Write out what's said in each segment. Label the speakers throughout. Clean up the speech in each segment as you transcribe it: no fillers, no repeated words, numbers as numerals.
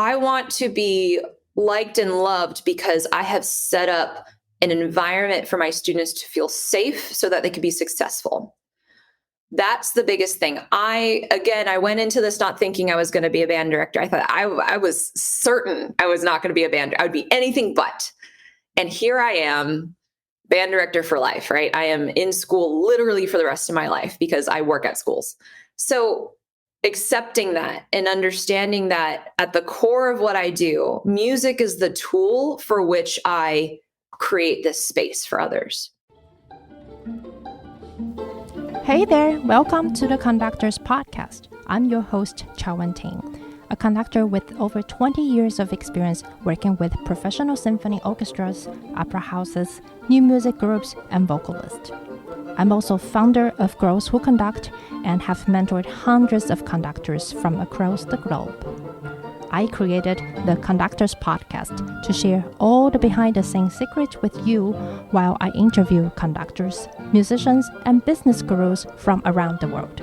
Speaker 1: I want to be liked and loved because I have set up an environment for my students to feel safe so that they can be successful. That's the biggest thing. I went into this not thinking I was going to be a band director. I thought I was certain I was not going to be a band. I would be anything but. And here I am, band director for life, right? I am in school literally for the rest of my life because I work at schools. So accepting that and understanding that at the core of what I do, music is the tool for which I create this space for others.
Speaker 2: Hey there, welcome to the Conductor's podcast. I'm your host, Chaowen Ting, a conductor with over 20 years of experience working with professional symphony orchestras, opera houses, new music groups, and vocalists. I'm also founder of Girls Who Conduct and have mentored hundreds of conductors from across the globe. I created the Conductor's podcast to share all the behind-the-scenes secrets with you while I interview conductors, musicians, and business gurus from around the world.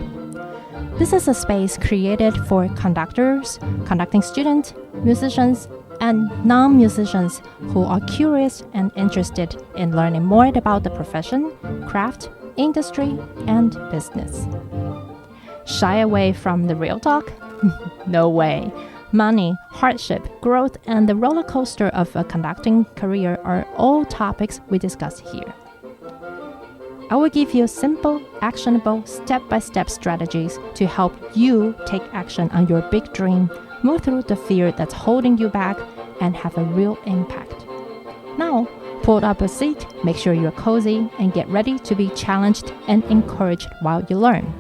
Speaker 2: This is a space created for conductors, conducting students, musicians, and non-musicians who are curious and interested in learning more about the profession, craft, industry, and business. Shy away from the real talk? No way. Money, hardship, growth, and the roller coaster of a conducting career are all topics we discuss here. I will give you simple, actionable, step-by-step strategies to help you take action on your big dream, move through the fear that's holding you back, and have a real impact. Now, pull up a seat, make sure you're cozy, and get ready to be challenged and encouraged while you learn.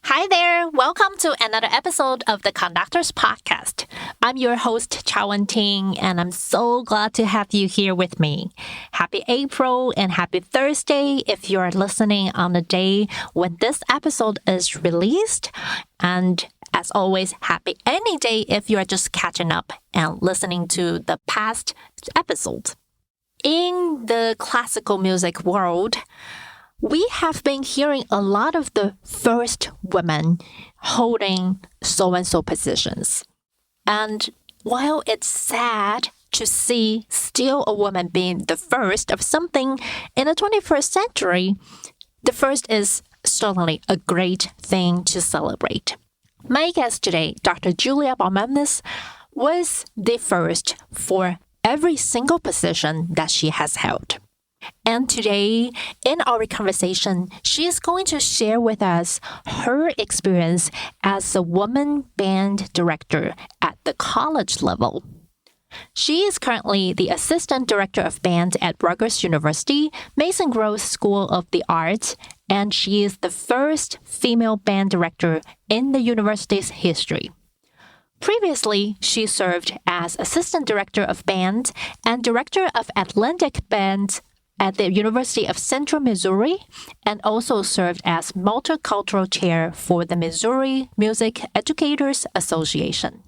Speaker 2: Hi there! Welcome to another episode of the Conductor's Podcast. I'm your host, Chaowen Ting, and I'm so glad to have you here with me. Happy April and happy Thursday if you're listening on the day when this episode is released. And as always, happy any day if you're just catching up and listening to the past episodes. In the classical music world, we have been hearing a lot of the first women holding so-and-so positions. And while it's sad to see still a woman being the first of something in the 21st century, the first is certainly a great thing to celebrate. My guest today, Dr. Julia Baumanis, was the first for every single position that she has held. And today, in our conversation, she is going to share with us her experience as a woman band director at the college level. She is currently the assistant director of band at Rutgers University, Mason Gross School of the Arts, and she is the first female band director in the university's history. Previously, she served as assistant director of band and director of Atlantic Band at the University of Central Missouri, and also served as Multicultural Chair for the Missouri Music Educators Association.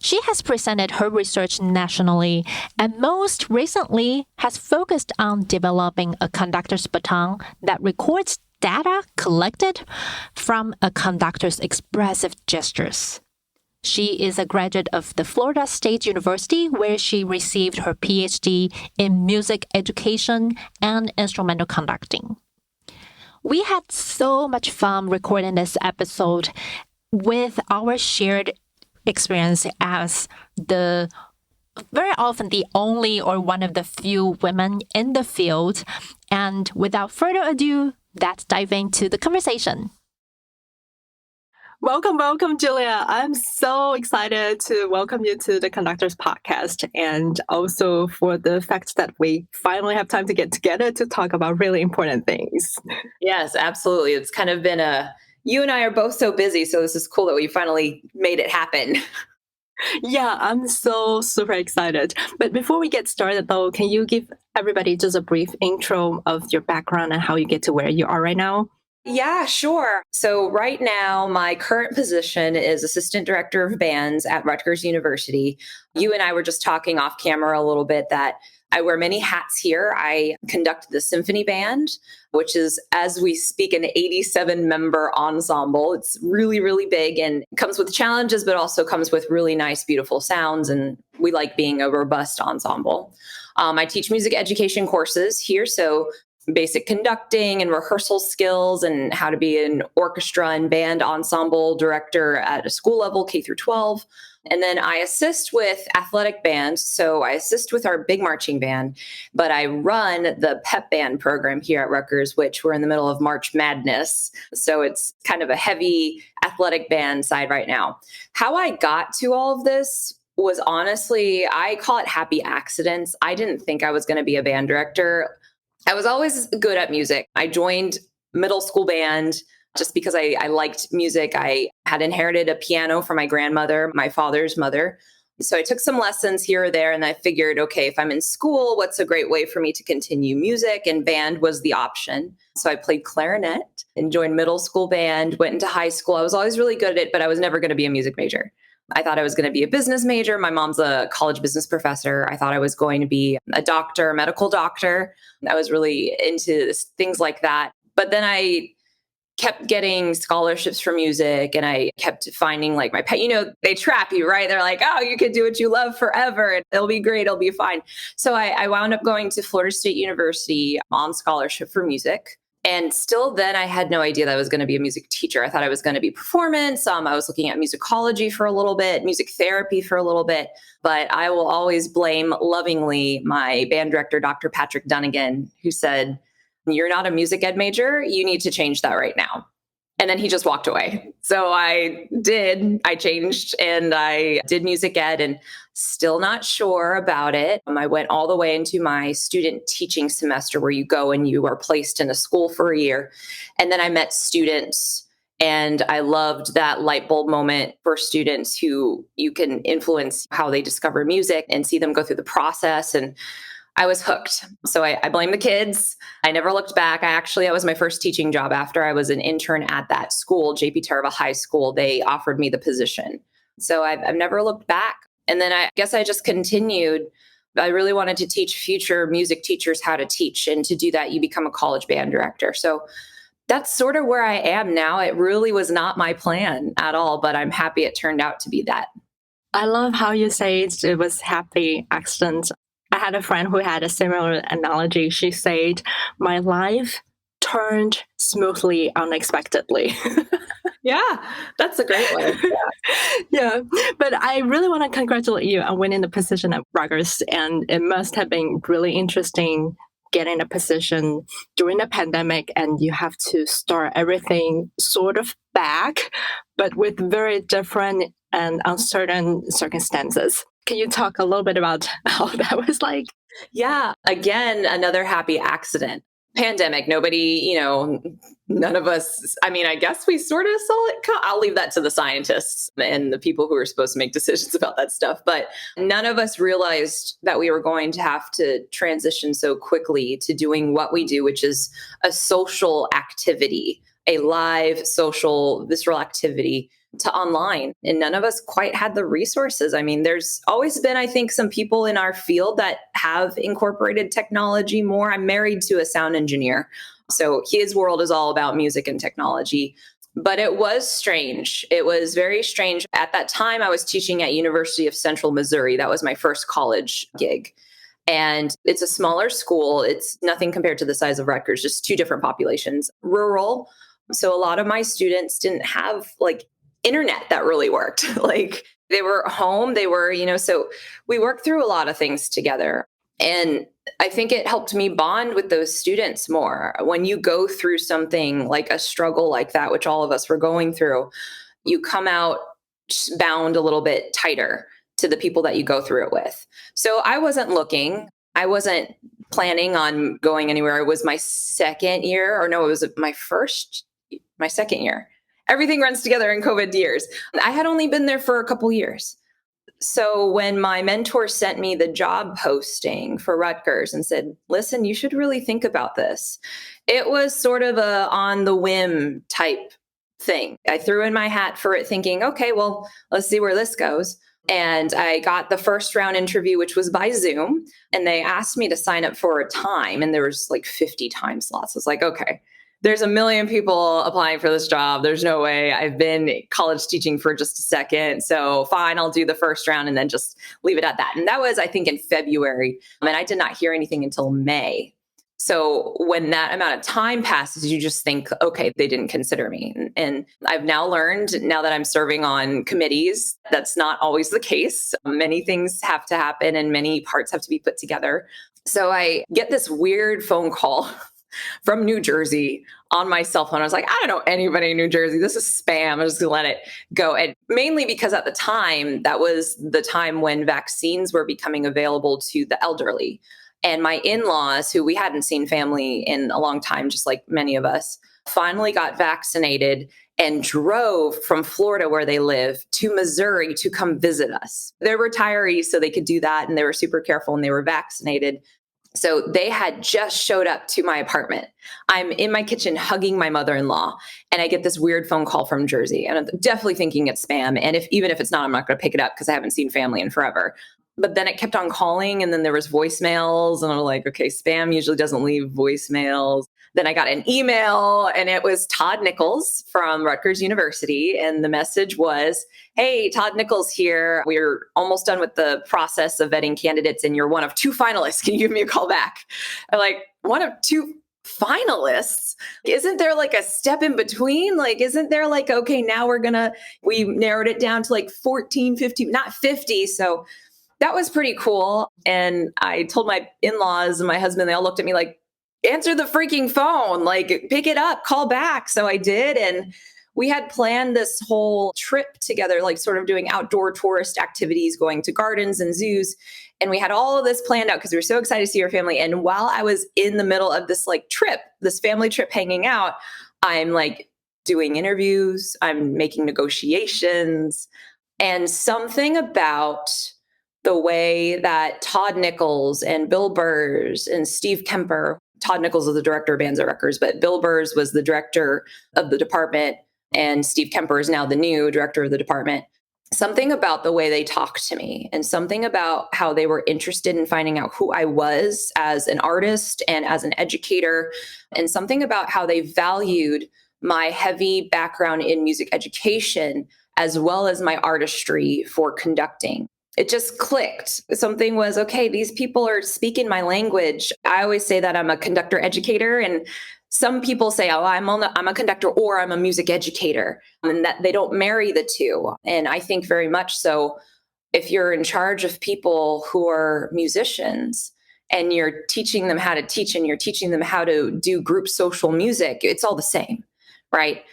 Speaker 2: She has presented her research nationally and most recently has focused on developing a conductor's baton that records data collected from a conductor's expressive gestures. She is a graduate of the Florida State University, where she received her PhD in music education and instrumental conducting. We had so much fun recording this episode with our shared experience as very often the only or one of the few women in the field. And without further ado, let's dive into the conversation. Welcome, Julia. I'm so excited to welcome you to the Conductor's Podcast, and also for the fact that we finally have time to get together to talk about really important things.
Speaker 1: Yes, absolutely. It's kind of been you and I are both so busy, so this is cool that we finally made it happen.
Speaker 2: Yeah, I'm so super excited. But before we get started though, can you give everybody just a brief intro of your background and how you get to where you are right now?
Speaker 1: Yeah, sure. So right now, my current position is Assistant Director of Bands at Rutgers University. You and I were just talking off camera a little bit that I wear many hats here. I conduct the symphony band, which is, as we speak, an 87-member ensemble. It's really, really big and comes with challenges, but also comes with really nice, beautiful sounds. And we like being a robust ensemble. I teach music education courses here. So basic conducting and rehearsal skills and how to be an orchestra and band ensemble director at a school level, K through 12. And then I assist with athletic bands. So I assist with our big marching band, but I run the pep band program here at Rutgers, which we're in the middle of March Madness. So it's kind of a heavy athletic band side right now. How I got to all of this was honestly, I call it happy accidents. I didn't think I was going to be a band director. I was always good at music. I joined middle school band just because I liked music. I had inherited a piano from my grandmother, my father's mother. So I took some lessons here or there, and I figured, okay, if I'm in school, what's a great way for me to continue music? And band was the option. So I played clarinet and joined middle school band, went into high school. I was always really good at it, but I was never going to be a music major. I thought I was going to be a business major. My mom's a college business professor. I thought I was going to be a doctor, a medical doctor. I was really into things like that. But then I kept getting scholarships for music, and I kept finding like my pet, they trap you, right? They're like, oh, you could do what you love forever. And it'll be great. It'll be fine. So I wound up going to Florida State University on scholarship for music. And still then I had no idea that I was going to be a music teacher. I thought I was going to be performance. I was looking at musicology for a little bit, music therapy for a little bit, but I will always blame lovingly my band director, Dr. Patrick Dunnigan, who said, "You're not a music ed major. You need to change that right now." And then he just walked away. So I changed and I did music ed and still not sure about it. I went all the way into my student teaching semester where you go and you are placed in a school for a year. And then I met students and I loved that light bulb moment for students who you can influence how they discover music and see them go through the process. And I was hooked. So I blame the kids. I never looked back. That was my first teaching job after I was an intern at that school, JP Tarva High School. They offered me the position. So I've never looked back. And then I guess I just continued. I really wanted to teach future music teachers how to teach. And to do that, you become a college band director. So that's sort of where I am now. It really was not my plan at all, but I'm happy it turned out to be that.
Speaker 2: I love how you say it was happy accident. I had a friend who had a similar analogy. She said, my life turned smoothly, unexpectedly.
Speaker 1: Yeah, that's a great one.
Speaker 2: Yeah. But I really want to congratulate you on winning the position at Rutgers. And it must have been really interesting getting a position during the pandemic, and you have to start everything sort of back, but with very different and uncertain circumstances. Can you talk a little bit about how that was like?
Speaker 1: Yeah. Again, another happy accident. Pandemic, nobody, none of us, I guess we sort of saw it. I'll leave that to the scientists and the people who are supposed to make decisions about that stuff. But none of us realized that we were going to have to transition so quickly to doing what we do, which is a social activity, a live social visceral activity, to online. And none of us quite had the resources. There's always been, I think, some people in our field that have incorporated technology more. I'm married to a sound engineer, so his world is all about music and technology. But it was strange. It was very strange. At that time, I was teaching at University of Central Missouri. That was my first college gig. And it's a smaller school. It's nothing compared to the size of Rutgers, just two different populations. Rural. So a lot of my students didn't have internet that really worked. They were home, so we worked through a lot of things together. And I think it helped me bond with those students more. When you go through something like a struggle like that, which all of us were going through, you come out bound a little bit tighter to the people that you go through it with. So I wasn't looking. I wasn't planning on going anywhere. It was my second year, it was my second year. Everything runs together in COVID years. I had only been there for a couple years. So when my mentor sent me the job posting for Rutgers and said, listen, you should really think about this, it was sort of a on the whim type thing. I threw in my hat for it thinking, okay, well, let's see where this goes. And I got the first round interview, which was by Zoom. And they asked me to sign up for a time. And there was like 50 time slots. I was like, okay, there's a million people applying for this job. There's no way. I've been college teaching for just a second. So fine, I'll do the first round and then just leave it at that. And that was, I think, in February. And I did not hear anything until May. So when that amount of time passes, you just think, okay, they didn't consider me. And I've now learned, now that I'm serving on committees, that's not always the case. Many things have to happen and many parts have to be put together. So I get this weird phone call from New Jersey on my cell phone. I was like, I don't know anybody in New Jersey. This is spam. I'm just going to let it go. And mainly because at the time, that was the time when vaccines were becoming available to the elderly. And my in-laws, who we hadn't seen family in a long time, just like many of us, finally got vaccinated and drove from Florida, where they live, to Missouri to come visit us. They're retirees, so they could do that. And they were super careful and they were vaccinated. So they had just showed up to my apartment. I'm in my kitchen hugging my mother-in-law, and I get this weird phone call from Jersey. And I'm definitely thinking it's spam. And even if it's not, I'm not going to pick it up because I haven't seen family in forever. But then it kept on calling, and then there was voicemails, and I'm like, okay, spam usually doesn't leave voicemails. Then I got an email, and it was Todd Nichols from Rutgers University. And the message was, hey, Todd Nichols here. We're almost done with the process of vetting candidates, and you're one of 2 finalists. Can you give me a call back? I'm like, one of 2 finalists? Isn't there like a step in between? Like, isn't there like, okay, now we narrowed it down to like 14, 15, not 50. So that was pretty cool. And I told my in-laws and my husband, they all looked at me like, answer the freaking phone, like pick it up, call back. So I did. And we had planned this whole trip together, like sort of doing outdoor tourist activities, going to gardens and zoos. And we had all of this planned out because we were so excited to see our family. And while I was in the middle of this like trip, this family trip hanging out, I'm like doing interviews, I'm making negotiations, and something about the way that Todd Nichols and Bill Burrs and Steve Kemper, Todd Nichols is the director of bands at Rutgers, but Bill Burrs was the director of the department, and Steve Kemper is now the new director of the department. Something about the way they talked to me, and something about how they were interested in finding out who I was as an artist and as an educator, and something about how they valued my heavy background in music education as well as my artistry for conducting. It just clicked. Something was, okay, these people are speaking my language. I always say that I'm a conductor educator, and some people say, oh, I'm a conductor or I'm a music educator, and that they don't marry the two. And I think very much so, if you're in charge of people who are musicians and you're teaching them how to teach and you're teaching them how to do group social music, it's all the same, right?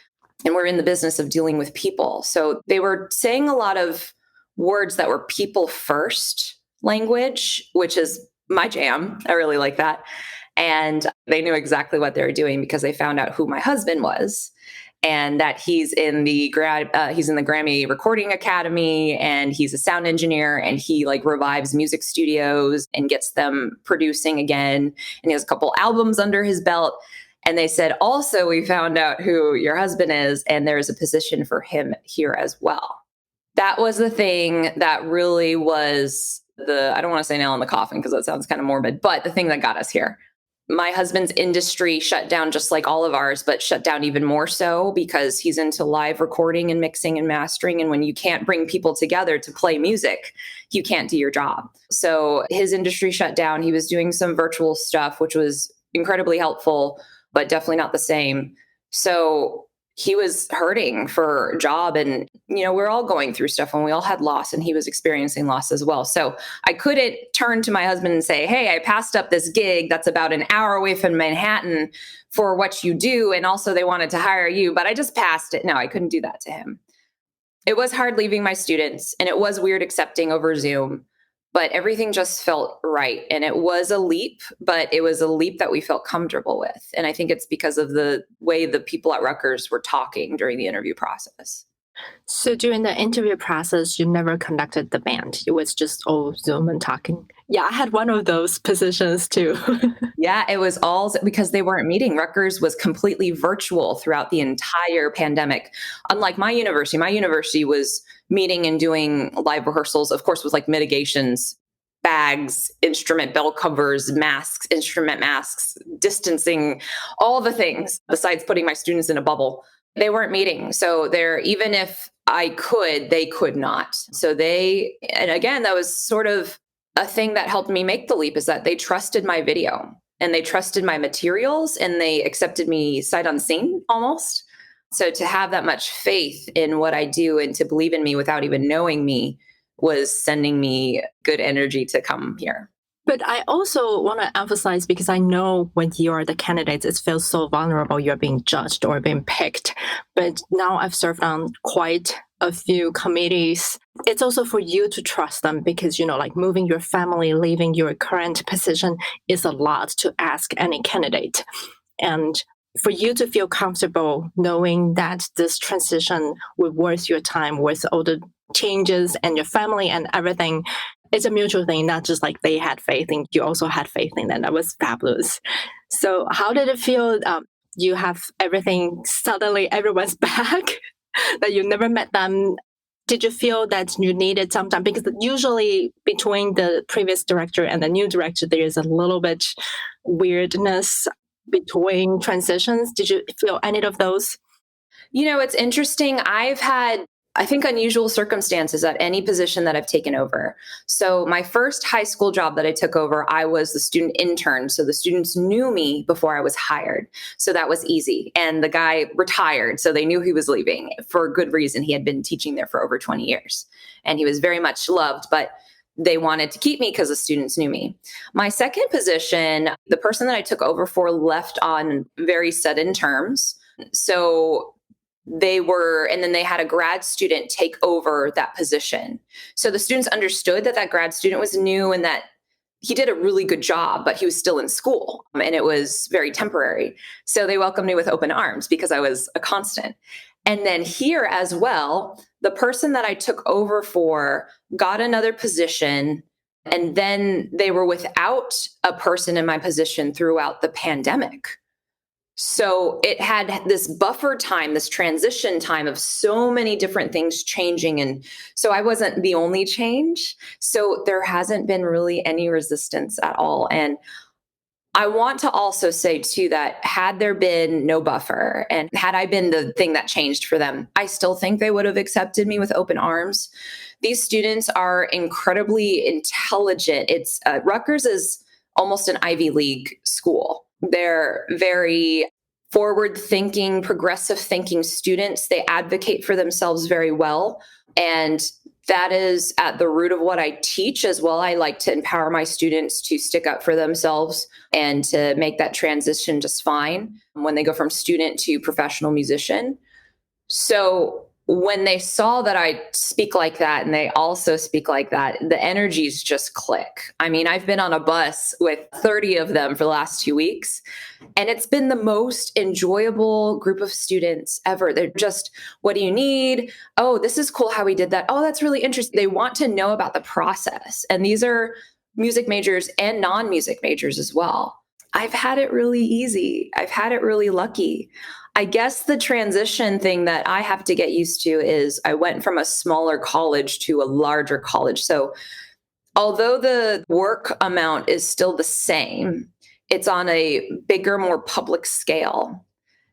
Speaker 1: And we're in the business of dealing with people. So they were saying a lot of words that were people first language, which is my jam. I really like that. And they knew exactly what they were doing because they found out who my husband was, and that he's in the Grammy Recording Academy, and he's a sound engineer, and he like revives music studios and gets them producing again. And he has a couple albums under his belt. And they said, also, we found out who your husband is, and there's a position for him here as well. That was the thing that really was I don't want to say nail in the coffin because that sounds kind of morbid, but the thing that got us here. My husband's industry shut down just like all of ours, but shut down even more so because he's into live recording and mixing and mastering. And when you can't bring people together to play music, you can't do your job. So his industry shut down. He was doing some virtual stuff, which was incredibly helpful, but definitely not the same. So he was hurting for a job, and, we're all going through stuff, and we all had loss, and he was experiencing loss as well. So I couldn't turn to my husband and say, hey, I passed up this gig that's about an hour away from Manhattan for what you do. And also they wanted to hire you, but I just passed it. No, I couldn't do that to him. It was hard leaving my students, and it was weird accepting over Zoom, but everything just felt right. And it was a leap, but it was a leap that we felt comfortable with. And I think it's because of the way the people at Rutgers were talking during the interview process.
Speaker 2: So during the interview process, you never conducted the band. It was just all Zoom and talking. Yeah, I had one of those positions too.
Speaker 1: Yeah, it was all because they weren't meeting. Rutgers was completely virtual throughout the entire pandemic. Unlike my university was meeting and doing live rehearsals, of course, with like mitigations, bags, instrument bell covers, masks, instrument masks, distancing, all the things besides putting my students in a bubble. They weren't meeting. So even if I could, they could not. And again, that was sort of a thing that helped me make the leap, is that they trusted my video and they trusted my materials and they accepted me sight unseen almost. So to have that much faith in what I do and to believe in me without even knowing me was sending me good energy to come here.
Speaker 2: But I also want to emphasize, because I know when you are the candidate, it feels so vulnerable. You're being judged or being picked. But now I've served on quite a few committees. It's also for you to trust them, because, like moving your family, leaving your current position is a lot to ask any candidate. And for you to feel comfortable knowing that this transition will worth your time, worth all the changes and your family and everything, it's a mutual thing, not just like they had faith in you, also had faith in them. That was fabulous. So how did it feel? You have everything, suddenly everyone's back, that you never met them. Did you feel that you needed some time? Because usually between the previous director and the new director, there is a little bit weirdness between transitions. Did you feel any of those?
Speaker 1: It's interesting. I've had, I think, unusual circumstances at any position that I've taken over. So my first high school job that I took over, I was the student intern. So the students knew me before I was hired. So that was easy. And the guy retired, so they knew he was leaving for a good reason. He had been teaching there for over 20 years and he was very much loved, but they wanted to keep me because the students knew me. My second position, the person that I took over for left on very sudden terms. So and then they had a grad student take over that position. So the students understood that grad student was new and that he did a really good job, but he was still in school and it was very temporary. So they welcomed me with open arms because I was a constant. And then here as well, the person that I took over for got another position, and then they were without a person in my position throughout the pandemic. So it had this buffer time, this transition time of so many different things changing. And so I wasn't the only change. So there hasn't been really any resistance at all. And I want to also say too, that had there been no buffer and had I been the thing that changed for them, I still think they would have accepted me with open arms. These students are incredibly intelligent. Rutgers is almost an Ivy League school. They're very forward-thinking, progressive-thinking students. They advocate for themselves very well. And that is at the root of what I teach as well. I like to empower my students to stick up for themselves and to make that transition just fine when they go from student to professional musician. So when they saw that I speak like that and they also speak like that, the energies just click. I mean, I've been on a bus with 30 of them for the last 2 weeks, and it's been the most enjoyable group of students ever. They're just, what do you need? Oh, this is cool how we did that. Oh, that's really interesting. They want to know about the process. And these are music majors and non-music majors as well. I've had it really easy. I've had it really lucky. I guess the transition thing that I have to get used to is I went from a smaller college to a larger college. So although the work amount is still the same, it's on a bigger, more public scale.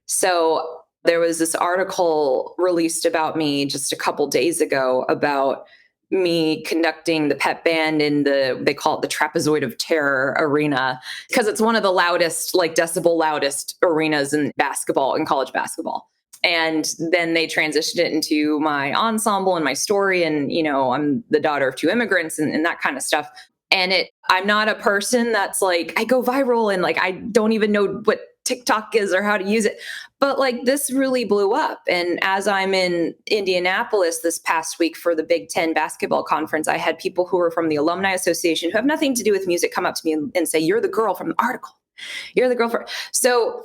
Speaker 1: So there was this article released about me just a couple days ago about me conducting the pep band in they call it the Trapezoid of Terror arena, because it's one of the loudest, like decibel loudest arenas in basketball, in college basketball. And then they transitioned it into my ensemble and my story. And, I'm the daughter of 2 immigrants and that kind of stuff. And I'm not a person that's like, I go viral and like, I don't even know what TikTok is or how to use it. But like this really blew up. And as I'm in Indianapolis this past week for the Big Ten basketball conference, I had people who were from the Alumni Association who have nothing to do with music come up to me and say, you're the girl from the article. You're the girl. So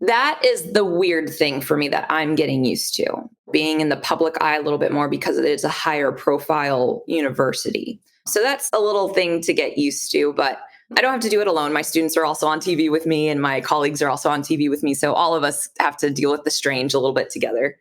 Speaker 1: that is the weird thing for me that I'm getting used to, being in the public eye a little bit more because it is a higher profile university. So that's a little thing to get used to, but I don't have to do it alone. My students are also on TV with me and my colleagues are also on TV with me. So all of us have to deal with the strange a little bit together.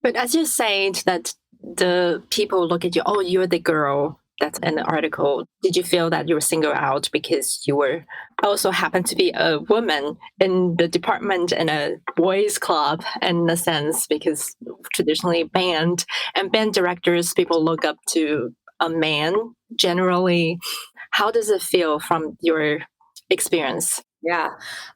Speaker 2: But as you said that the people look at you, oh, you're the girl that's in the article? Did you feel that you were singled out because you were also happened to be a woman in the department in a boys club, in a sense, because traditionally band directors, people look up to a man generally. How does it feel from your experience?
Speaker 1: Yeah.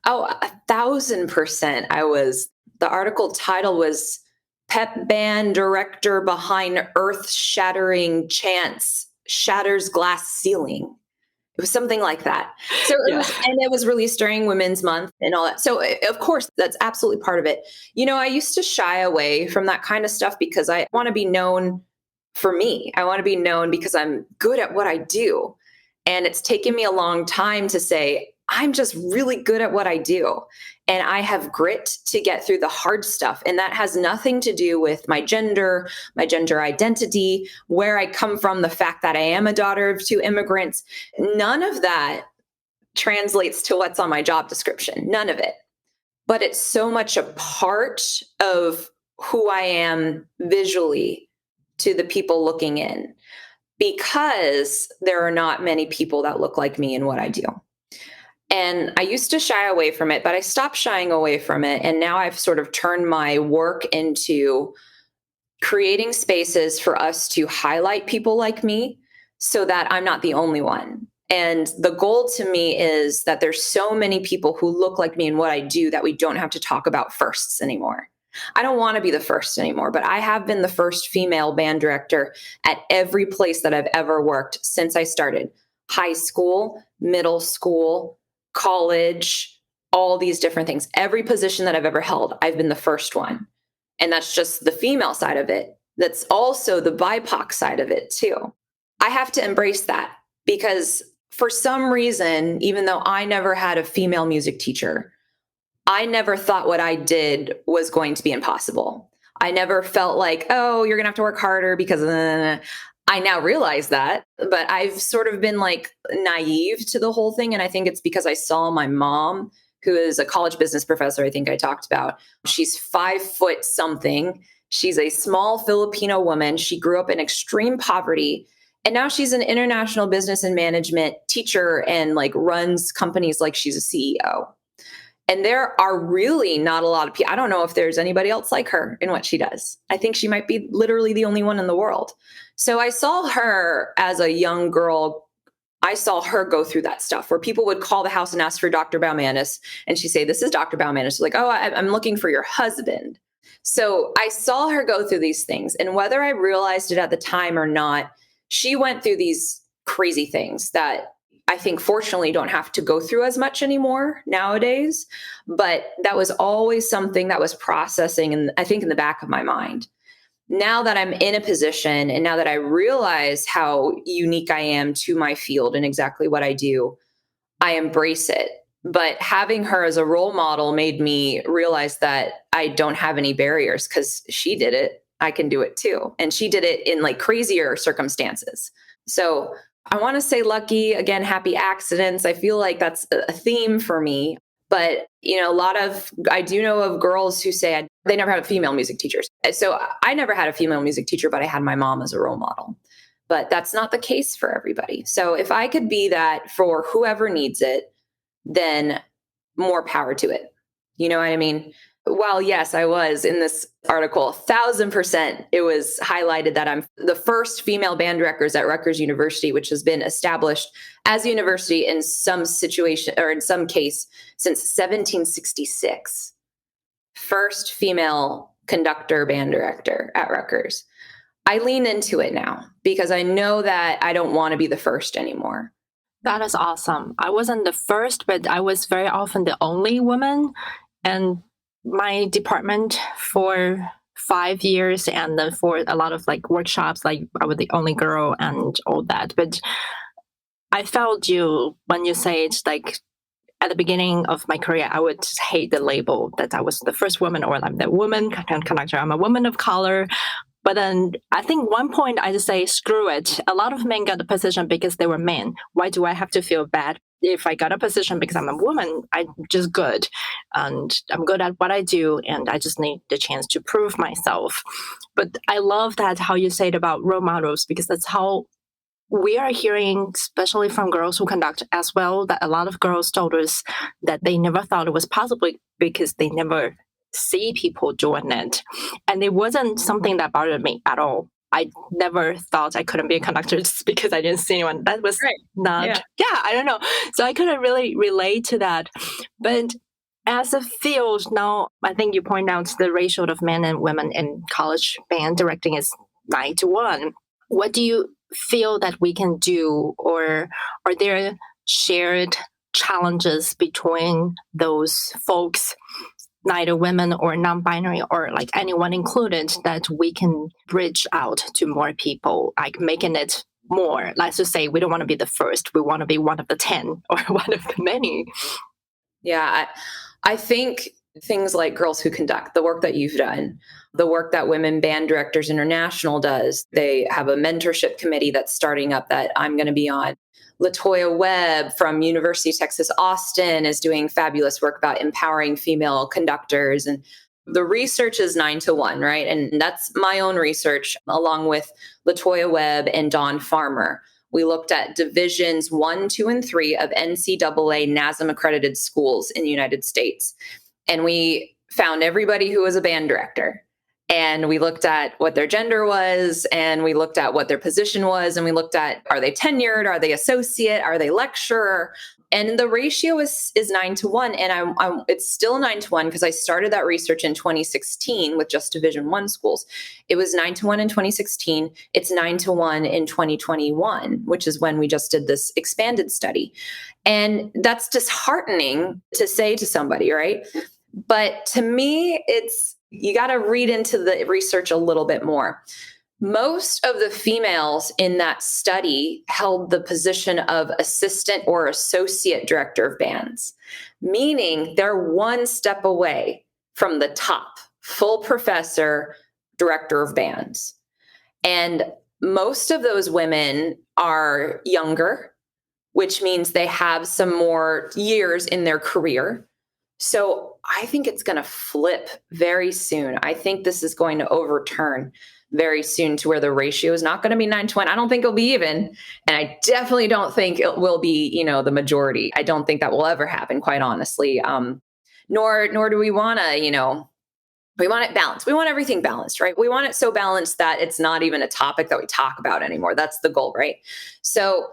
Speaker 1: Oh, 1,000%. The article title was Pep Band Director Behind Earth Shattering Chants Shatters Glass Ceiling. It was something like that. So
Speaker 2: Yeah.
Speaker 1: and it was released during Women's Month and all that. So of course, that's absolutely part of it. I used to shy away from that kind of stuff because I want to be known for me. I want to be known because I'm good at what I do. And it's taken me a long time to say, I'm just really good at what I do. And I have grit to get through the hard stuff. And that has nothing to do with my gender identity, where I come from, the fact that I am a daughter of two immigrants. None of that translates to what's on my job description. None of it. But it's so much a part of who I am visually to the people looking in, because there are not many people that look like me in what I do. And I used to shy away from it, but I stopped shying away from it. And now I've sort of turned my work into creating spaces for us to highlight people like me so that I'm not the only one. And the goal to me is that there's so many people who look like me in what I do that we don't have to talk about firsts anymore. I don't want to be the first anymore, but I have been the first female band director at every place that I've ever worked since I started. High school, middle school, college, all these different things. Every position that I've ever held, I've been the first one. And that's just the female side of it. That's also the BIPOC side of it too. I have to embrace that because for some reason, even though I never had a female music teacher, I never thought what I did was going to be impossible. I never felt like, oh, you're going to have to work harder because I now realize that, but I've sort of been like naive to the whole thing. And I think it's because I saw my mom, who is a college business professor, I think I talked about. She's 5 foot something. She's a small Filipino woman. She grew up in extreme poverty. And now she's an international business and management teacher and like runs companies like she's a CEO. And there are really not a lot of people. I don't know if there's anybody else like her in what she does. I think she might be literally the only one in the world. So I saw her as a young girl. I saw her go through that stuff where people would call the house and ask for Dr. Baumanis. And she'd say, this is Dr. Baumanis. Like, oh, I'm looking for your husband. So I saw her go through these things. And whether I realized it at the time or not, she went through these crazy things that I think fortunately don't have to go through as much anymore nowadays. But that was always something that was processing, and I think in the back of my mind. Now that I'm in a position and now that I realize how unique I am to my field and exactly what I do, I embrace it. But having her as a role model made me realize that I don't have any barriers because she did it. I can do it too. And she did it in like crazier circumstances. So I want to say lucky, again, happy accidents. I feel like that's a theme for me. But, I do know of girls who say they never had female music teachers. So I never had a female music teacher, but I had my mom as a role model. But that's not the case for everybody. So if I could be that for whoever needs it, then more power to it. You know what I mean? While yes, I was in this article, 1,000%, it was highlighted that I'm the first female band directors at Rutgers University, which has been established as a university in some situation or in some case since 1766. First female conductor band director at Rutgers. I lean into it now because I know that I don't want to be the first anymore.
Speaker 2: That is awesome. I wasn't the first, but I was very often the only woman. And my department for 5 years, and then for a lot of like workshops, like I was the only girl and all that. But I felt you when you say it's like at the beginning of my career, I would hate the label that I was the first woman or I'm the woman conductor. I'm a woman of color. But then I think one point I just say, screw it. A lot of men got the position because they were men. Why do I have to feel bad?
Speaker 3: if I got a position because I'm a woman, I'm just good. And I'm good at what I do. And I just need the chance to prove myself. But I love that how you said about role models, because that's how we are hearing, especially from girls who conduct as well, that a lot of girls told us that they never thought it was possible because they never see people doing it. And it wasn't something that bothered me at all. I never thought I couldn't be a conductor just because I didn't see anyone. That was not, I don't know. So I couldn't really relate to that. But as a field now, I think you point out the ratio of men and women in college band directing is 9-1. What do you feel that we can do, or are there shared challenges between those folks, neither women or non-binary or like anyone included, that we can bridge out to more people, like making it more, let's just say we don't want to be the first, we want to be one of the 10 or one of the many.
Speaker 1: Yeah, I think things like Girls Who Conduct, the work that you've done, the work that Women Band Directors International does, they have a mentorship committee that's starting up that I'm going to be on. LaToya Webb from University of Texas, Austin is doing fabulous work about empowering female conductors. And the research is 9-1, right? And that's my own research, along with LaToya Webb and Dawn Farmer. We looked at divisions 1, 2, and 3 of NCAA NASM accredited schools in the United States. And we found everybody who was a band director. And we looked at what their gender was, and we looked at what their position was, and we looked at, are they tenured? Are they associate? Are they lecturer? And the ratio is 9-1. And it's still 9-1 because I started that research in 2016 with just Division 1 schools. It was 9-1 in 2016. It's 9-1 in 2021, which is when we just did this expanded study. And that's disheartening to say to somebody, right? But to me, you got to read into the research a little bit more. Most of the females in that study held the position of assistant or associate director of bands, meaning they're one step away from the top, full professor, director of bands. And most of those women are younger, which means they have some more years in their career. So I think it's going to flip very soon. I think this is going to overturn very soon to where the ratio is not going to be 9-1. I don't think it'll be even. And I definitely don't think it will be, the majority. I don't think that will ever happen, quite honestly. Nor do we want to, we want it balanced. We want everything balanced, right? We want it so balanced that it's not even a topic that we talk about anymore. That's the goal, right? So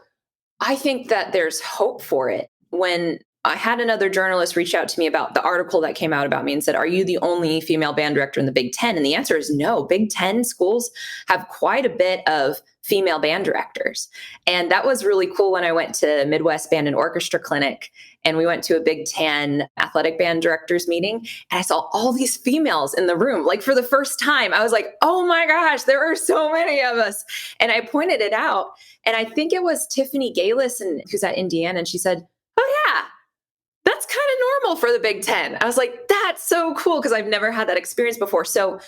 Speaker 1: I think that there's hope for it. When I had another journalist reach out to me about the article that came out about me and said, are you the only female band director in the Big Ten? And the answer is no. Big Ten schools have quite a bit of female band directors. And that was really cool when I went to Midwest Band and Orchestra Clinic and we went to a Big Ten athletic band directors meeting. And I saw all these females in the room. Like for the first time, I was like, oh my gosh, there are so many of us. And I pointed it out. And I think it was Tiffany Galis, who's at Indiana. And she said, oh yeah, that's kind of normal for the Big Ten. I was like, that's so cool because I've never had that experience before. So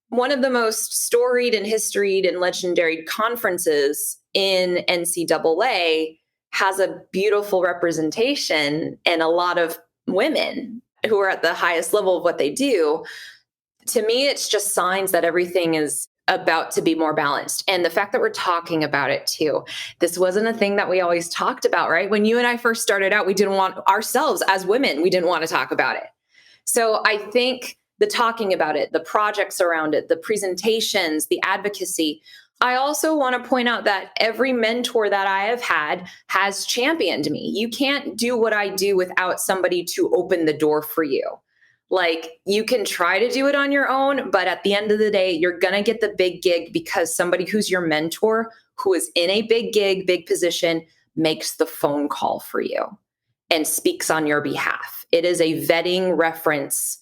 Speaker 1: one of the most storied and historied and legendary conferences in NCAA has a beautiful representation and a lot of women who are at the highest level of what they do. To me, it's just signs that everything is about to be more balanced. And the fact that we're talking about it too, this wasn't a thing that we always talked about, right? When you and I first started out, we didn't want ourselves as women, we didn't want to talk about it. So I think the talking about it, the projects around it, the presentations, the advocacy. I also want to point out that every mentor that I have had has championed me. You can't do what I do without somebody to open the door for you. Like you can try to do it on your own, but at the end of the day, you're going to get the big gig because somebody who's your mentor, who is in a big gig, big position, makes the phone call for you and speaks on your behalf. It is a vetting reference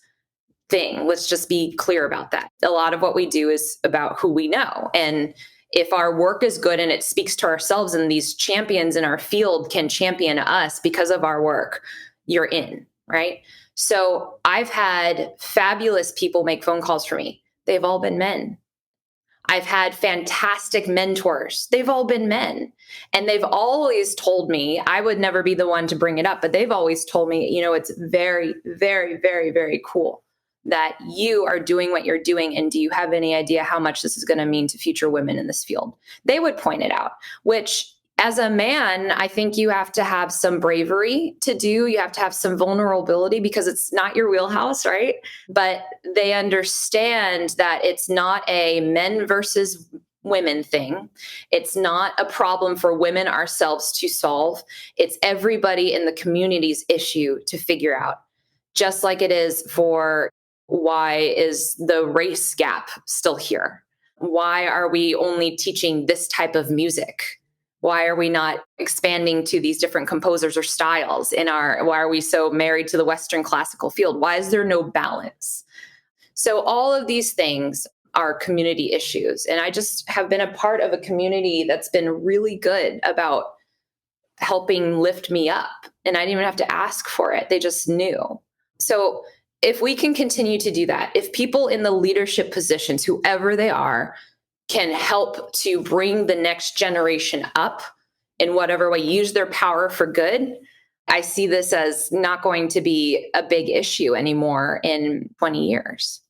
Speaker 1: thing. Let's just be clear about that. A lot of what we do is about who we know. And if our work is good and it speaks to ourselves and these champions in our field can champion us because of our work, you're in, right? So I've had fabulous people make phone calls for me. They've all been men. I've had fantastic mentors. They've all been men. And they've always told me, I would never be the one to bring it up, but they've always told me, it's very, very, very, very cool that you are doing what you're doing. And do you have any idea how much this is going to mean to future women in this field? They would point it out, which as a man, I think you have to have some bravery to do. You have to have some vulnerability because it's not your wheelhouse, right? But they understand that it's not a men versus women thing. It's not a problem for women ourselves to solve. It's everybody in the community's issue to figure out. Just like it is for why is the race gap still here? Why are we only teaching this type of music? Why are we not expanding to these different composers or styles why are we so married to the Western classical field? Why is there no balance? So all of these things are community issues. And I just have been a part of a community that's been really good about helping lift me up. And I didn't even have to ask for it. They just knew. So if we can continue to do that, if people in the leadership positions, whoever they are, can help to bring the next generation up in whatever way, use their power for good, I see this as not going to be a big issue anymore in 20 years.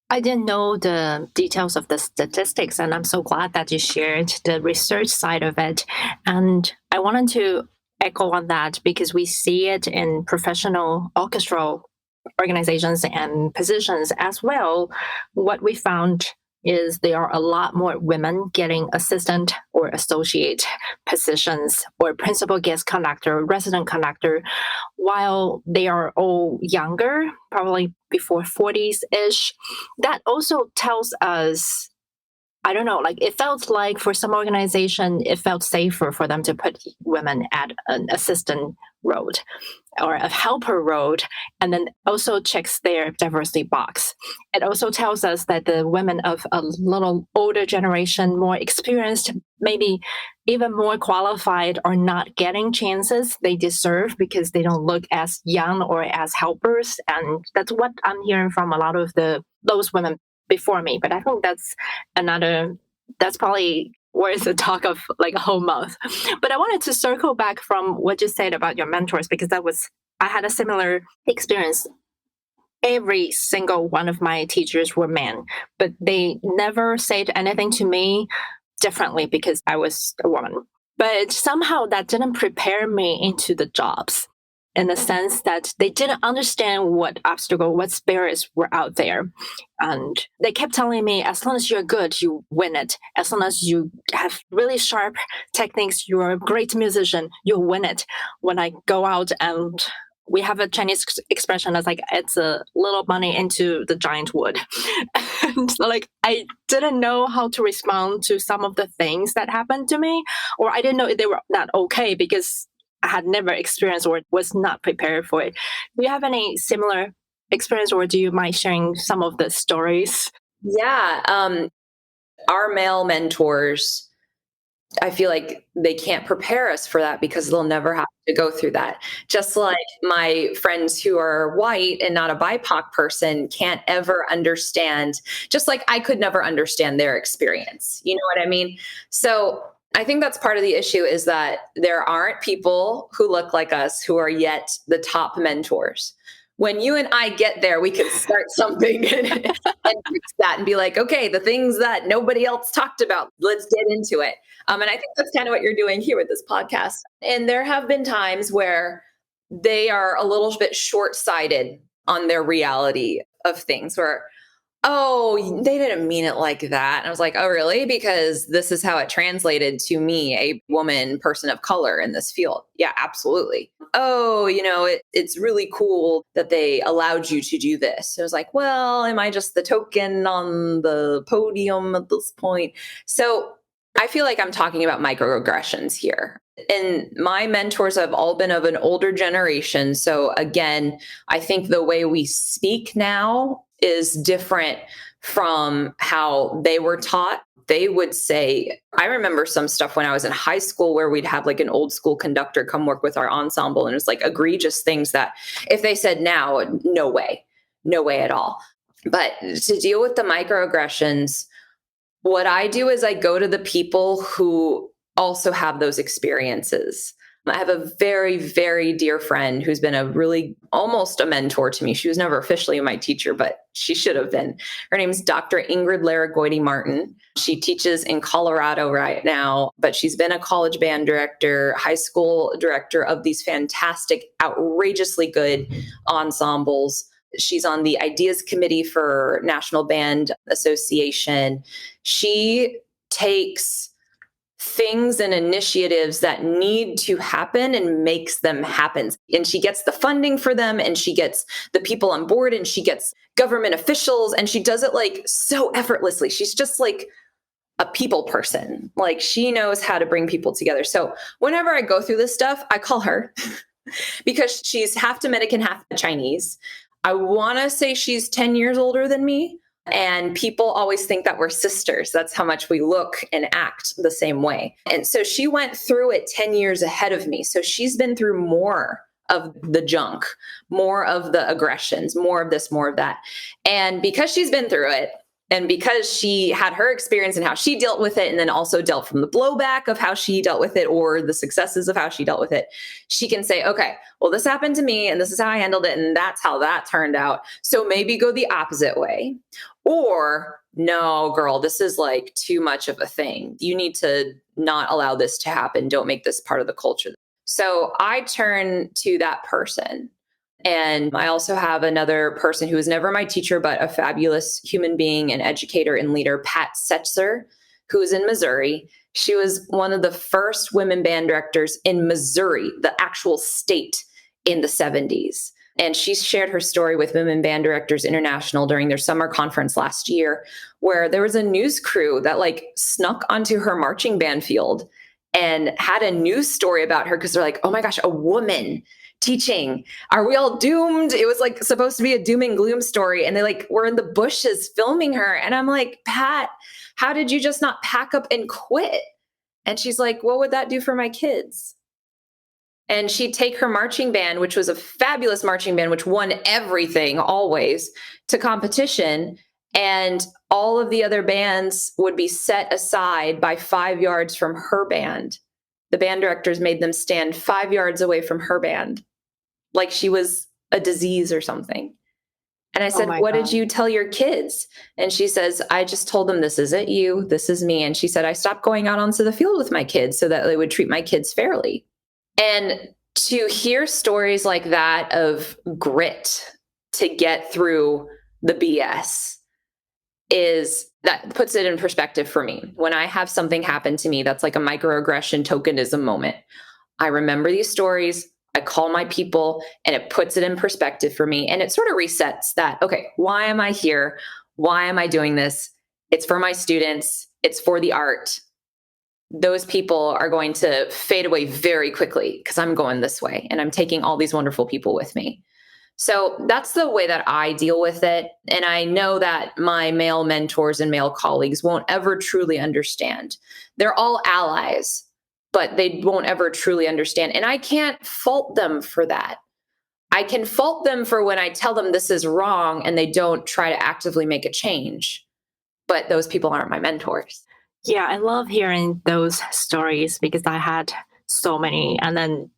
Speaker 3: I didn't know the details of the statistics, and I'm so glad that you shared the research side of it. And I wanted to echo on that because we see it in professional orchestral organizations and positions as well. What we found is there are a lot more women getting assistant or associate positions or principal guest conductor, resident conductor, while they are all younger, probably before 40s-ish. That also tells us, I don't know, like it felt like for some organization, it felt safer for them to put women at an assistant role or a helper role, and then also checks their diversity box. It also tells us that the women of a little older generation, more experienced, maybe even more qualified, are not getting chances they deserve because they don't look as young or as helpers. And that's what I'm hearing from a lot of those women before me. But I think that's probably worth the talk of like a whole month. But I wanted to circle back from what you said about your mentors, because I had a similar experience. Every single one of my teachers were men, but they never said anything to me differently because I was a woman. But somehow that didn't prepare me into the jobs, in the sense that they didn't understand what barriers were out there. And they kept telling me, as long as you're good, you win it. As long as you have really sharp techniques, you're a great musician, you'll win it. When I go out, and we have a Chinese expression that's like, it's a little money into the giant wood. And so like, I didn't know how to respond to some of the things that happened to me, or I didn't know if they were not okay because I had never experienced or was not prepared for it. Do you have any similar experience, or do you mind sharing some of the stories?
Speaker 1: Yeah. Our male mentors, I feel like they can't prepare us for that because they'll never have to go through that. Just like my friends who are white and not a BIPOC person can't ever understand, just like I could never understand their experience. You know what I mean? So I think that's part of the issue, is that there aren't people who look like us who are yet the top mentors. When you and I get there, we can start something and fix that and be like, okay, the things that nobody else talked about, let's get into it. And I think that's kind of what you're doing here with this podcast. And there have been times where they are a little bit short-sighted on their reality of things, where, oh, they didn't mean it like that. And I was like, oh, really? Because this is how it translated to me, a woman, person of color in this field. Yeah, absolutely. Oh, it's really cool that they allowed you to do this. So I was like, well, am I just the token on the podium at this point? So I feel like I'm talking about microaggressions here. And my mentors have all been of an older generation. So again, I think the way we speak now is different from how they were taught. They would say, I remember some stuff when I was in high school where we'd have like an old school conductor come work with our ensemble. And it was like egregious things that if they said now, no way at all. But to deal with the microaggressions, What I do is I go to the people who also have those experiences. I have a very, very dear friend who's been a really almost a mentor to me. She was never officially my teacher, but she should have been. Her name is Dr. Ingrid Laragoiti Martin. She teaches in Colorado right now, but she's been a college band director, high school director of these fantastic, outrageously good ensembles. She's on the Ideas Committee for National Band Association. She takes things and initiatives that need to happen and makes them happen. And she gets the funding for them, and she gets the people on board, and she gets government officials, and she does it like so effortlessly. She's just like a people person. Like, she knows how to bring people together. So whenever I go through this stuff, I call her because she's half Dominican, half Chinese. I want to say she's 10 years older than me. And people always think that we're sisters. That's how much we look and act the same way. And so she went through it 10 years ahead of me. So she's been through more of the junk, more of the aggressions, more of this, more of that. And because she's been through it, and because she had her experience and how she dealt with it, and then also dealt from the blowback of how she dealt with it or the successes of how she dealt with it, she can say, okay, well, this happened to me and this is how I handled it. And that's how that turned out. So maybe go the opposite way. Or no, girl, this is like too much of a thing. You need to not allow this to happen. Don't make this part of the culture. So I turn to that person. And I also have another person who was never my teacher, but a fabulous human being and educator and leader, Pat Setzer, who is in Missouri. She was one of the first women band directors in Missouri, the actual state, in the 70s. And she shared her story with Women Band Directors International during their summer conference last year, where there was a news crew that like snuck onto her marching band field and had a news story about her because they're like, oh my gosh, a woman teaching. Are we all doomed? It was like supposed to be a doom and gloom story. And they like were in the bushes filming her. And I'm like, Pat, how did you just not pack up and quit? And she's like, what would that do for my kids? And she'd take her marching band, which was a fabulous marching band, which won everything always, to competition. And all of the other bands would be set aside by 5 yards from her band. The band directors made them stand 5 yards away from her band, like she was a disease or something. And I said, what did you tell your kids? And she says, I just told them, this isn't you, this is me. And she said, I stopped going out onto the field with my kids so that they would treat my kids fairly. And to hear stories like that of grit to get through the BS that puts it in perspective for me. When I have something happen to me that's like a microaggression tokenism moment, I remember these stories, I call my people, and it puts it in perspective for me. And it sort of resets that, okay, why am I here? Why am I doing this? It's for my students. It's for the art. Those people are going to fade away very quickly because I'm going this way and I'm taking all these wonderful people with me. So that's the way that I deal with it. And I know that my male mentors and male colleagues won't ever truly understand. They're all allies, but they won't ever truly understand. And I can't fault them for that. I can fault them for when I tell them this is wrong and they don't try to actively make a change. But those people aren't my mentors.
Speaker 3: Yeah, I love hearing those stories because I had so many. And then,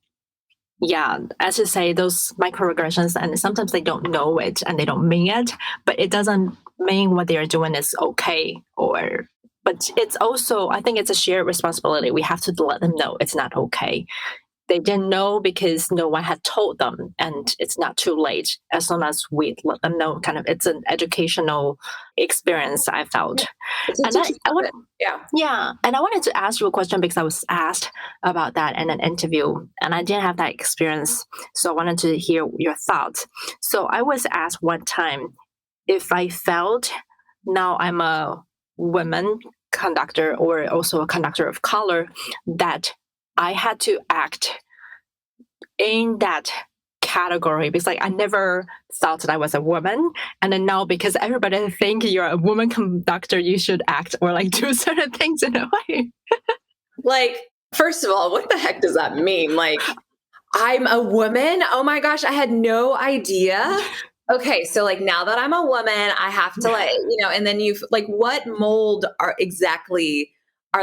Speaker 3: yeah, as you say, those microaggressions, and sometimes they don't know it and they don't mean it, but it doesn't mean what they are doing is okay. But it's also, I think it's a shared responsibility. We have to let them know it's not okay. They didn't know because no one had told them, and it's not too late as long as we let them know. Kind of, it's an educational experience, I felt.
Speaker 1: Yeah.
Speaker 3: And I wanted to ask you a question because I was asked about that in an interview, and I didn't have that experience, so I wanted to hear your thoughts. So I was asked one time if I felt now I'm a woman conductor or also a conductor of color that I had to act in that category because like I never thought that I was a woman, and then now because everybody think you're a woman conductor, you should act or like do certain things in a way.
Speaker 1: Like, first of all, what the heck does that mean? Like, I'm a woman? Oh my gosh, I had no idea. okay, so like now that I'm a woman, I have to like, and then you've like, what mold are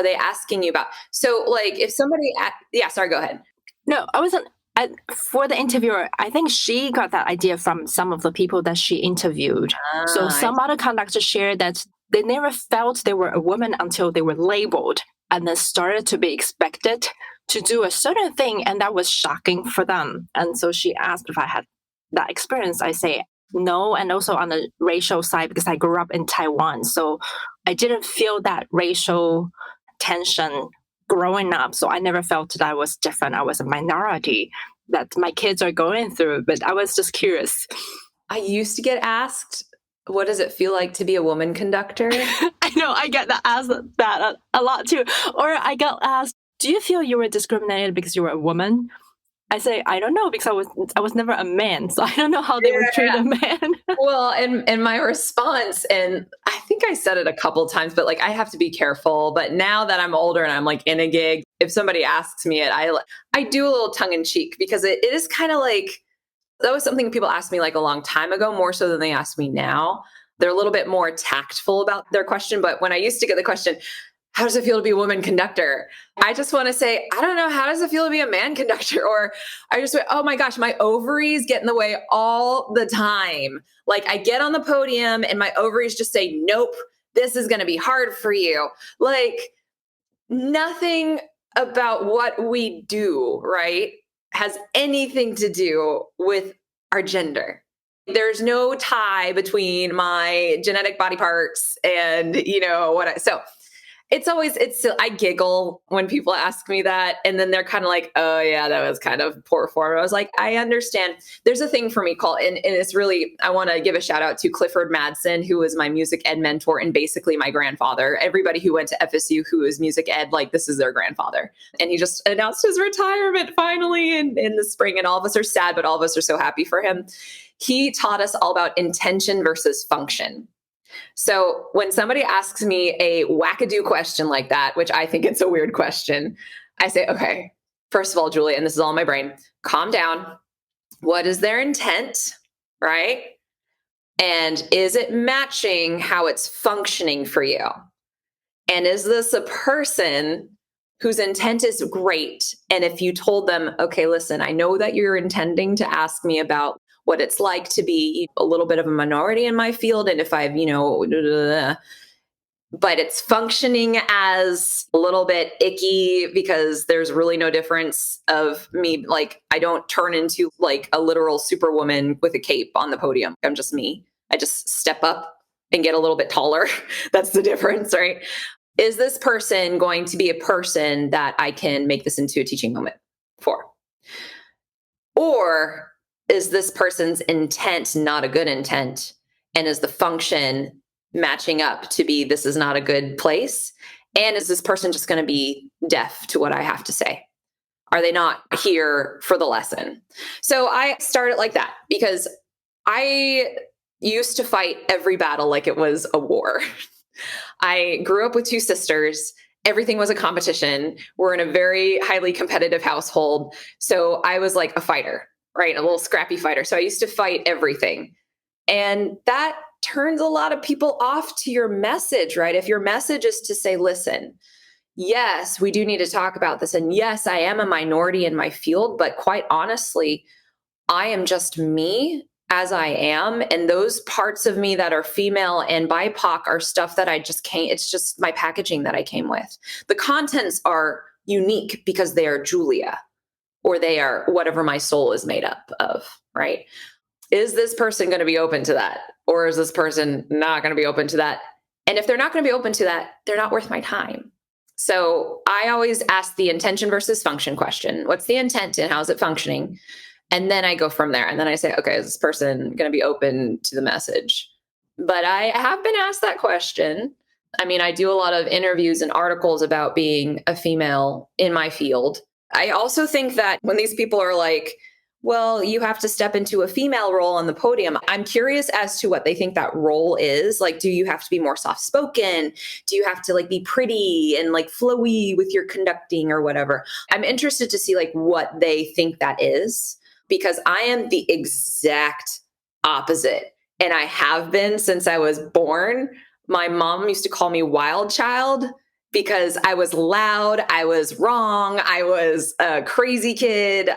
Speaker 1: they asking you about? So like if somebody, yeah, sorry, go ahead.
Speaker 3: No, I wasn't. For the interviewer, I think she got that idea from some of the people that she interviewed. So some other conductors shared that they never felt they were a woman until they were labeled and then started to be expected to do a certain thing. And that was shocking for them. And so she asked if I had that experience. I say no. And also on the racial side, because I grew up in Taiwan. So I didn't feel that racial tension growing up. So I never felt that I was different. I was a minority that my kids are going through. But I was just curious.
Speaker 1: I used to get asked, what does it feel like to be a woman conductor?
Speaker 3: I know, I get asked that a lot too. Or I got asked, do you feel you were discriminated because you were a woman? I say, I don't know, because I was never a man. So I don't know how they would treat a man.
Speaker 1: Well, and my response, and I think I said it a couple times, but like I have to be careful. But now that I'm older and I'm like in a gig, if somebody asks me it, I do a little tongue in cheek, because it is kind of like, that was something people asked me like a long time ago, more so than they ask me now. They're a little bit more tactful about their question. But when I used to get the question, how does it feel to be a woman conductor? I just want to say, I don't know. How does it feel to be a man conductor? Or I just went, oh my gosh, my ovaries get in the way all the time. Like I get on the podium and my ovaries just say, nope, this is going to be hard for you. Like nothing about what we do, right, has anything to do with our gender. There's no tie between my genetic body parts and, so I giggle when people ask me that. And then they're kind of like, oh yeah, that was kind of poor form. I was like, I understand. There's a thing for me called, and it's really, I want to give a shout out to Clifford Madsen, who was my music ed mentor and basically my grandfather. Everybody who went to FSU who is music ed, like this is their grandfather. And he just announced his retirement finally in the spring. And all of us are sad, but all of us are so happy for him. He taught us all about intention versus function. So when somebody asks me a wackadoo question like that, which I think it's a weird question, I say, okay, first of all, Julia, and this is all in my brain, calm down. What is their intent, right? And is it matching how it's functioning for you? And is this a person whose intent is great? And if you told them, okay, listen, I know that you're intending to ask me about what it's like to be a little bit of a minority in my field. And if I've, but it's functioning as a little bit icky because there's really no difference of me. Like I don't turn into like a literal superwoman with a cape on the podium. I'm just me. I just step up and get a little bit taller. That's the difference, right? Is this person going to be a person that I can make this into a teaching moment for? Or is this person's intent not a good intent? And is the function matching up to be, this is not a good place? And is this person just going to be deaf to what I have to say? Are they not here for the lesson? So I started like that because I used to fight every battle like it was a war. I grew up with two sisters. Everything was a competition. We're in a very highly competitive household. So I was like a fighter, right? A little scrappy fighter. So I used to fight everything. And that turns a lot of people off to your message, right? If your message is to say, listen, yes, we do need to talk about this. And yes, I am a minority in my field, but quite honestly, I am just me as I am. And those parts of me that are female and BIPOC are stuff that I just can't, it's just my packaging that I came with. The contents are unique because they are Julia, or they are whatever my soul is made up of, right? Is this person going to be open to that? Or is this person not going to be open to that? And if they're not going to be open to that, they're not worth my time. So I always ask the intention versus function question. What's the intent and how is it functioning? And then I go from there. And then I say, okay, is this person going to be open to the message? But I have been asked that question. I mean, I do a lot of interviews and articles about being a female in my field. I also think that when these people are like, well, you have to step into a female role on the podium, I'm curious as to what they think that role is. Like, do you have to be more soft-spoken? Do you have to like be pretty and like flowy with your conducting or whatever? I'm interested to see like what they think that is, because I am the exact opposite. And I have been since I was born. My mom used to call me wild child because I was loud, I was wrong, I was a crazy kid.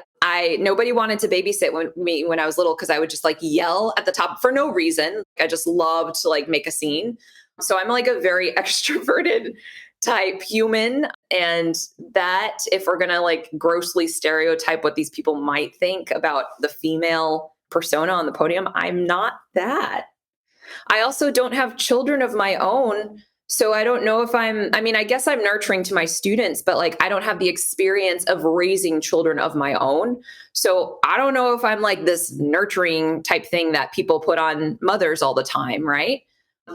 Speaker 1: Nobody wanted to babysit me when I was little because I would just like yell at the top for no reason. I just loved to like make a scene. So I'm like a very extroverted type human. And that, if we're going to like grossly stereotype what these people might think about the female persona on the podium, I'm not that. I also don't have children of my own. So I don't know if I guess I'm nurturing to my students, but like I don't have the experience of raising children of my own. So I don't know if I'm like this nurturing type thing that people put on mothers all the time, right?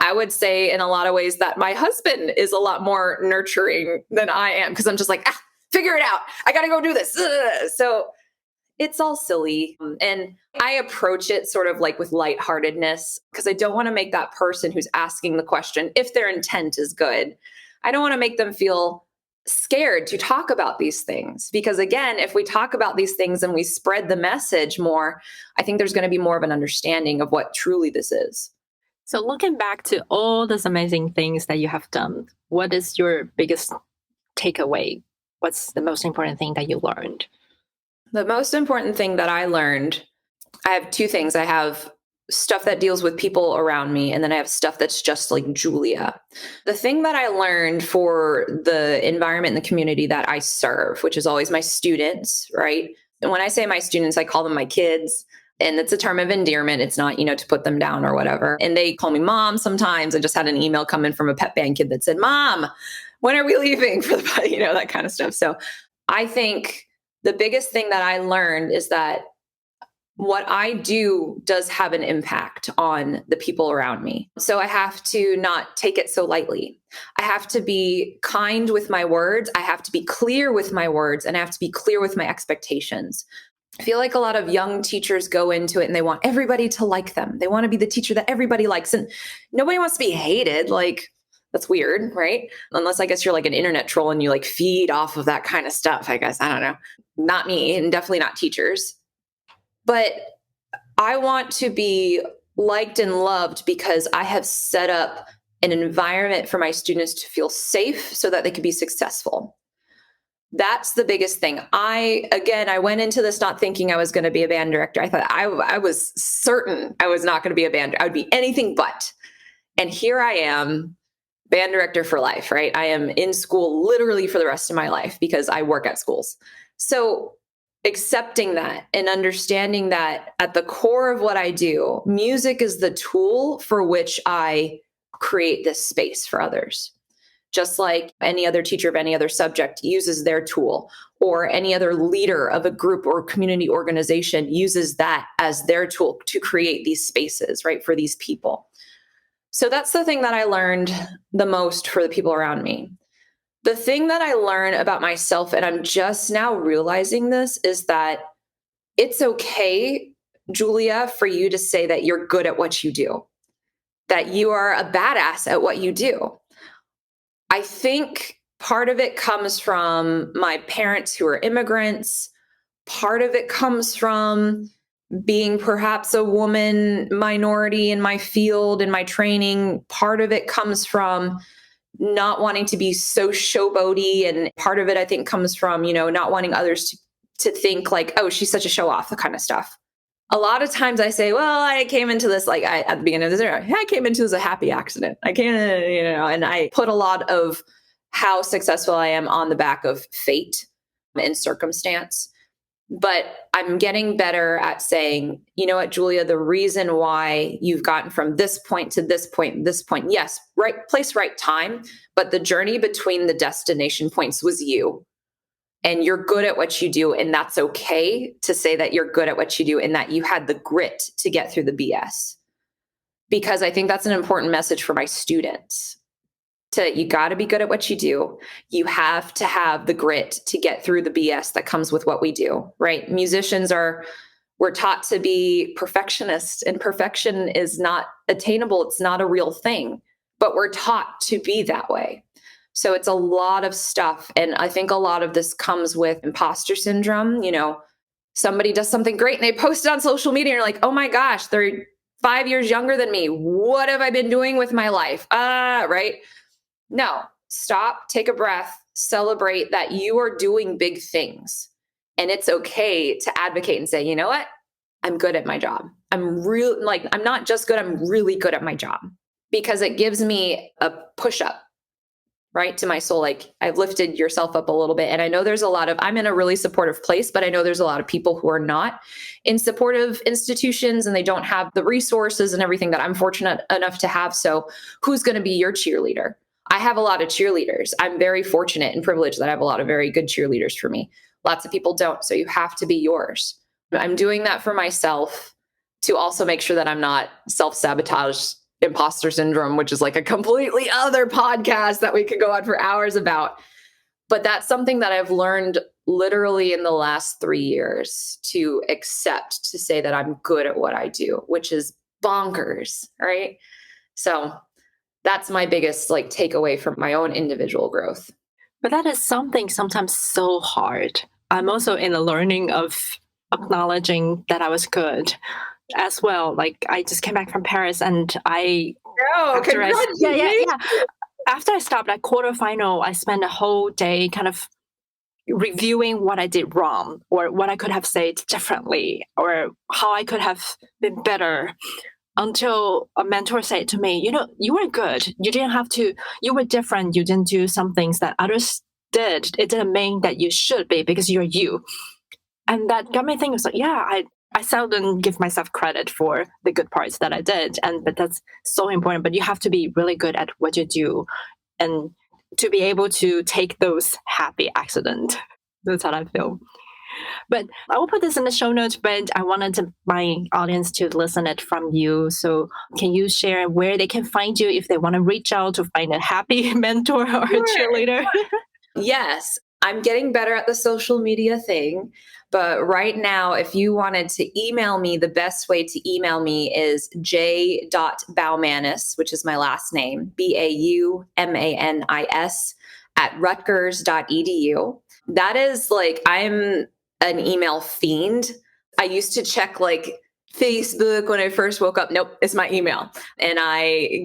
Speaker 1: I would say in a lot of ways that my husband is a lot more nurturing than I am because I'm just like, figure it out. I got to go do this. So it's all silly. And I approach it sort of like with lightheartedness because I don't want to make that person who's asking the question, if their intent is good, I don't want to make them feel scared to talk about these things. Because again, if we talk about these things and we spread the message more, I think there's going to be more of an understanding of what truly this is.
Speaker 3: So looking back to all those amazing things that you have done, what is your biggest takeaway? What's the most important thing that you learned?
Speaker 1: The most important thing that I learned, I have two things. I have stuff that deals with people around me, and then I have stuff that's just like Julia. The thing that I learned for the environment and the community that I serve, which is always my students, right? And when I say my students, I call them my kids. And it's a term of endearment. It's not, to put them down or whatever. And they call me mom sometimes. I just had an email come in from a pep band kid that said, Mom, when are we leaving for the, that kind of stuff. So I think the biggest thing that I learned is that what I do does have an impact on the people around me. So I have to not take it so lightly. I have to be kind with my words. I have to be clear with my words, and I have to be clear with my expectations. I feel like a lot of young teachers go into it and they want everybody to like them. They want to be the teacher that everybody likes. And nobody wants to be hated. Like, that's weird, right? Unless I guess you're like an internet troll and you like feed off of that kind of stuff, I guess. I don't know. Not me, and definitely not teachers. But I want to be liked and loved because I have set up an environment for my students to feel safe so that they can be successful. That's the biggest thing. I went into this not thinking I was going to be a band director. I thought I was certain I was not going to be a band. I would be anything but. And here I am, band director for life, right? I am in school literally for the rest of my life because I work at schools. So accepting that and understanding that at the core of what I do, music is the tool for which I create this space for others. Just like any other teacher of any other subject uses their tool, or any other leader of a group or community organization uses that as their tool to create these spaces, right, for these people. So that's the thing that I learned the most for the people around me. The thing that I learned about myself, and I'm just now realizing this, is that it's okay, Julia, for you to say that you're good at what you do, that you are a badass at what you do. I think part of it comes from my parents who are immigrants. Part of it comes from being perhaps a woman minority in my field, in my training. Part of it comes from not wanting to be so showboaty. And part of it, I think, comes from, not wanting others to think like, oh, she's such a show off, the kind of stuff. A lot of times I say, well, I came into this, at the beginning of this era, I came into this a happy accident. I came in, and I put a lot of how successful I am on the back of fate and circumstance. But I'm getting better at saying, you know what, Julia, the reason why you've gotten from this point to this point, yes, right place, right time. But the journey between the destination points was you. And you're good at what you do. And that's okay to say that you're good at what you do and that you had the grit to get through the BS. Because I think that's an important message for my students. You got to be good at what you do. You have to have the grit to get through the BS that comes with what we do, right? Musicians we're taught to be perfectionists, and perfection is not attainable. It's not a real thing, but we're taught to be that way. So it's a lot of stuff. And I think a lot of this comes with imposter syndrome. Somebody does something great and they post it on social media and you're like, oh my gosh, they're 5 years younger than me. What have I been doing with my life? Right? No, stop, take a breath, celebrate that you are doing big things. And it's okay to advocate and say, you know what? I'm good at my job. I'm not just good, I'm really good at my job, because it gives me a push up, right, to my soul. Like, I've lifted yourself up a little bit. And I know I'm in a really supportive place, but I know there's a lot of people who are not in supportive institutions and they don't have the resources and everything that I'm fortunate enough to have. So who's going to be your cheerleader? I have a lot of cheerleaders. I'm very fortunate and privileged that I have a lot of very good cheerleaders for me. Lots of people don't. So you have to be yours. I'm doing that for myself to also make sure that I'm not self-sabotage imposter syndrome, which is like a completely other podcast that we could go on for hours about. But that's something that I've learned literally in the last 3 years to accept, to say that I'm good at what I do, which is bonkers, right? So that's my biggest takeaway from my own individual growth.
Speaker 3: But that is something sometimes so hard. I'm also in the learning of acknowledging that I was good as well. Like, I just came back from Paris and after I stopped at quarterfinal, I spent a whole day kind of reviewing what I did wrong, or what I could have said differently, or how I could have been better, until a mentor said to me, you were good. You were different. You didn't do some things that others did. It didn't mean that you should be, because you're you. And that got me thinking, I seldom give myself credit for the good parts that I did. But that's so important. But you have to be really good at what you do, and to be able to take those happy accidents. That's how I feel. But I will put this in the show notes, but I wanted my audience to listen it from you. So can you share where they can find you if they want to reach out to find a happy mentor or a cheerleader?
Speaker 1: Yes, I'm getting better at the social media thing. But right now, if you wanted to email me, the best way to email me is j.baumanis, which is my last name, Baumanis @rutgers.edu. That is I'm an email fiend. I used to check Facebook when I first woke up. Nope, it's my email. And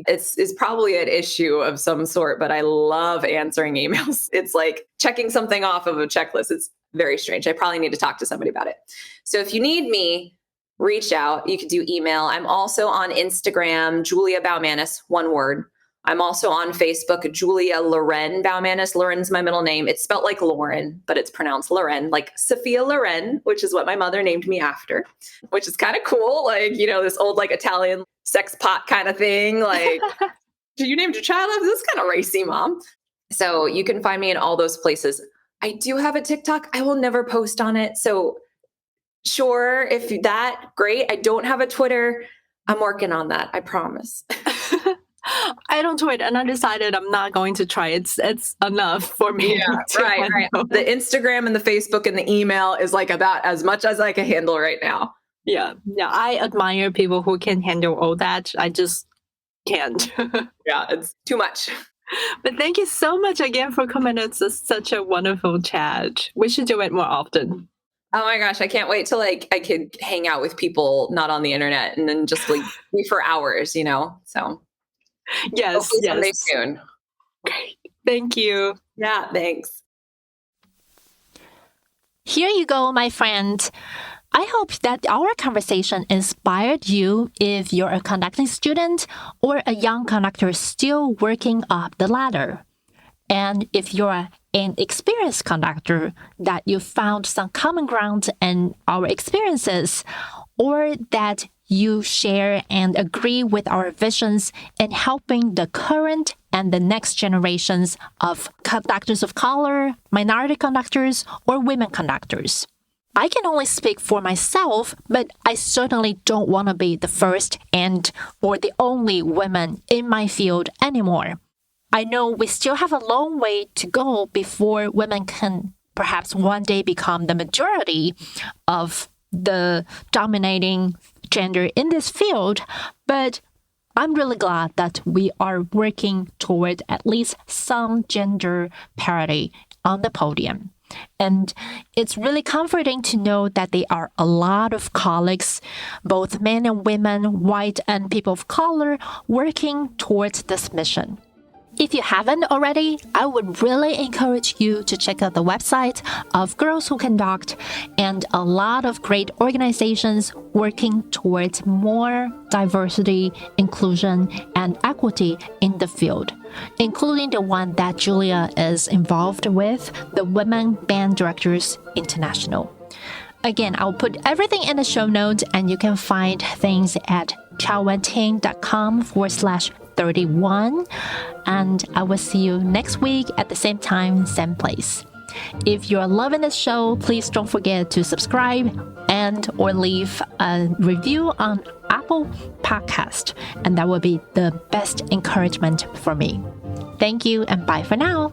Speaker 1: it's probably an issue of some sort, but I love answering emails. It's like checking something off of a checklist. It's very strange. I probably need to talk to somebody about it. So if you need me, reach out. You could do email. I'm also on Instagram, Julia Baumanis, one word. I'm also on Facebook, Julia Loren Baumanis. Loren's my middle name. It's spelled like Lauren, but it's pronounced Loren, like Sophia Loren, which is what my mother named me after, which is kind of cool. This old Italian sex pot kind of thing. You named your child after this? Kind of racy, Mom. So you can find me in all those places. I do have a TikTok. I will never post on it. So sure, if that, great. I don't have a Twitter. I'm working on that. I promise.
Speaker 3: I don't tweet, and I decided I'm not going to try. It's enough for me.
Speaker 1: Yeah, right. The Instagram and the Facebook and the email is about as much as I can handle right now.
Speaker 3: Yeah. I admire people who can handle all that. I just can't.
Speaker 1: Yeah, it's too much.
Speaker 3: But thank you so much again for coming. It's such a wonderful chat. We should do it more often.
Speaker 1: Oh my gosh, I can't wait till I could hang out with people not on the internet and then just be for hours, So
Speaker 3: yes.
Speaker 1: Someday soon.
Speaker 3: Great. Thank you.
Speaker 1: Yeah, thanks.
Speaker 2: Here you go, my friend. I hope that our conversation inspired you if you're a conducting student or a young conductor still working up the ladder. And if you're an experienced conductor, that you found some common ground in our experiences, or that you share and agree with our visions in helping the current and the next generations of conductors of color, minority conductors, or women conductors. I can only speak for myself, but I certainly don't want to be the first or the only woman in my field anymore. I know we still have a long way to go before women can perhaps one day become the majority of the dominating gender in this field, but I'm really glad that we are working toward at least some gender parity on the podium. And it's really comforting to know that there are a lot of colleagues, both men and women, white and people of color, working towards this mission. If you haven't already, I would really encourage you to check out the website of Girls Who Conduct and a lot of great organizations working towards more diversity, inclusion, and equity in the field, including the one that Julia is involved with, the Women Band Directors International. Again, I'll put everything in the show notes, and you can find things at chaowenting.com/31. And I will see you next week at the same time, same place. If you're loving this show, please don't forget to subscribe and or leave a review on Apple Podcast. And that will be the best encouragement for me. Thank you and bye for now.